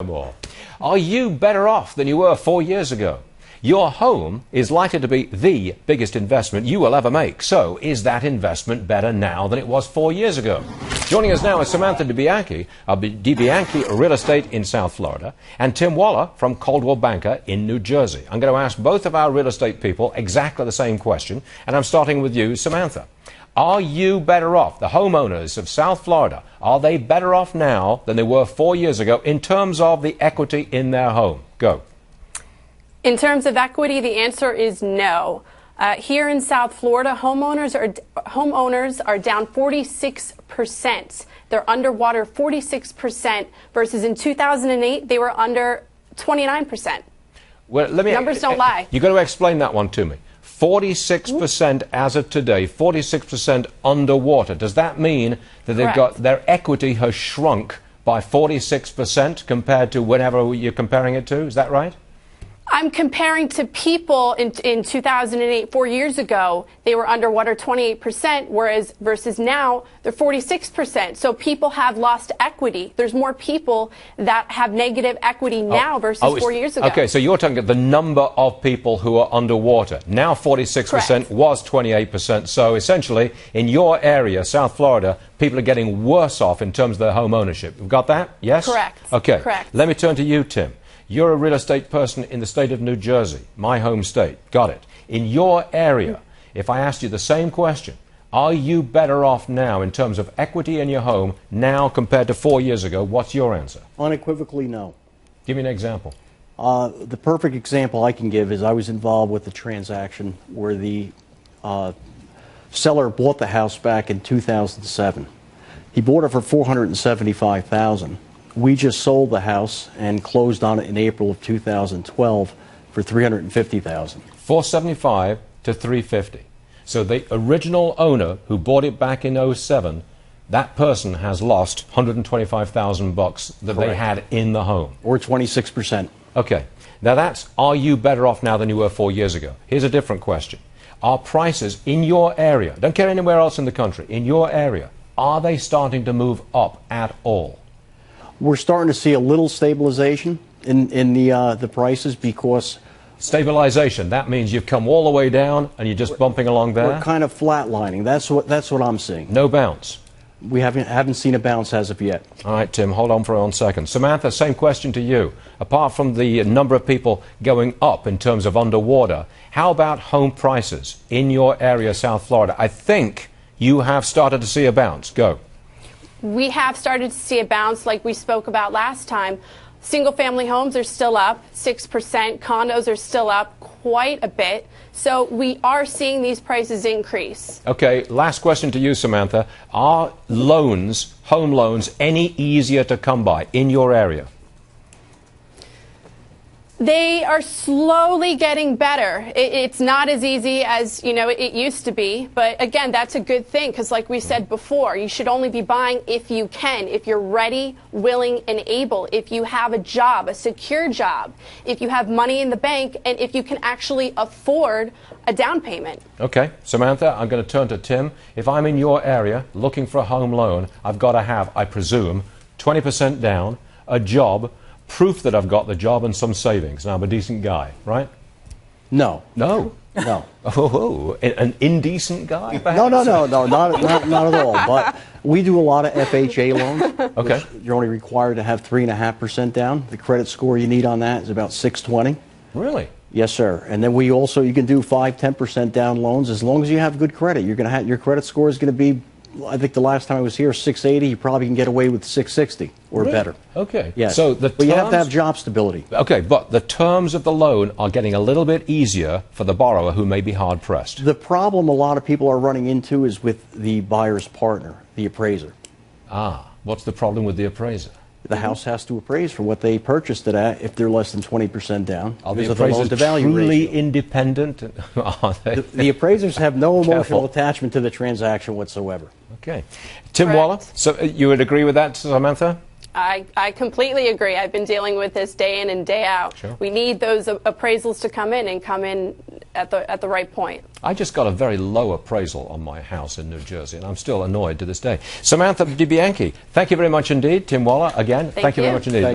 More. Are you better off than you were 4 years ago? Your home is likely to be the biggest investment you will ever make. So, is that investment better now than it was 4 years ago? Joining us now is Samantha DeBianchi of DeBianchi Real Estate in South Florida and Tim Waller from Coldwell Banker in New Jersey. I'm going to ask both of our real estate people exactly the same question, and I'm starting with you, Samantha. Are you better off? The homeowners of South Florida, are they better off now than they were 4 years ago in terms of the equity in their home? Go. In terms of equity, the answer is no. Here in South Florida, homeowners are down 46%. They're underwater 46% versus in 2008 they were under 29%. Well, numbers don't lie. You've got to explain that one to me. 46% as of today, 46% underwater. Does that mean that they've got their equity has shrunk by 46% compared to whenever you're comparing it to? Is that right? I'm comparing to people in 2008, 4 years ago, they were underwater 28%, whereas versus now, they're 46%. So people have lost equity. There's more people that have negative equity now versus 4 years ago. Okay, so you're talking about the number of people who are underwater. Now 46% was 28%. So essentially, in your area, South Florida, people are getting worse off in terms of their home ownership. We've got that? Yes? Correct. Okay. Correct. Let me turn to you, Tim. You're a real estate person in the state of New Jersey, my home state. Got it. In your area, if I asked you the same question, are you better off now in terms of equity in your home now compared to 4 years ago? What's your answer? Unequivocally, no. Give me an example. The perfect example I can give is I was involved with a transaction where the seller bought the house back in 2007. He bought it for $475,000. We just sold the house and closed on it in April of 2012 for $350,000. 475 to 350. So the original owner who bought it back in 07, that person has lost 125,000 bucks that they had in the home. Or 26%. Okay. Now that's, are you better off now than you were 4 years ago? Here's a different question. Are prices in your area, don't care anywhere else in the country, in your area, are they starting to move up at all? We're starting to see a little stabilization in the prices because... Stabilization, that means you've come all the way down and you're just bumping along there? We're kind of flatlining. That's what I'm seeing. No bounce? We haven't seen a bounce as of yet. All right, Tim, hold on for 1 second. Samantha, same question to you. Apart from the number of people going up in terms of underwater, how about home prices in your area, South Florida? I think you have started to see a bounce. Go. We have started to see a bounce like we spoke about last time. Single-family homes are still up 6%. Condos are still up quite a bit. So we are seeing these prices increase. Okay, last question to you, Samantha. Are loans, home loans, any easier to come by in your area? They are slowly getting better. It's not as easy as, it used to be. But again, that's a good thing because like we said before, you should only be buying if you can, if you're ready, willing, and able, if you have a job, a secure job, if you have money in the bank, and if you can actually afford a down payment. Okay, Samantha, I'm going to turn to Tim. If I'm in your area looking for a home loan, I've got to have, I presume, 20% down, a job, proof that I've got the job and some savings, and I'm a decent guy, right? No. No? No. Oh, an indecent guy, perhaps? No, not at all. But we do a lot of FHA loans. Okay. You're only required to have 3.5% down. The credit score you need on that is about 620. Really? Yes, sir. And then you can do 5-10% down loans as long as you have good credit. You're going to have, your credit score is going to be, I think the last time I was here, 680. You probably can get away with 660 or better. Okay. Yes. So but you have to have job stability. Okay, but the terms of the loan are getting a little bit easier for the borrower who may be hard pressed. The problem a lot of people are running into is with the buyer's partner, the appraiser. Ah, what's the problem with the appraiser? The house has to appraise for what they purchased it at if they're less than 20% down. Are the appraisers truly independent? The appraisers have no emotional attachment to the transaction whatsoever. Okay. Tim Waller, so you would agree with that, Samantha? I completely agree. I've been dealing with this day in and day out. Sure. We need those appraisals to come in at the right point. I just got a very low appraisal on my house in New Jersey, and I'm still annoyed to this day. Samantha DeBianchi, thank you very much indeed. Tim Waller, again, thank you very much indeed.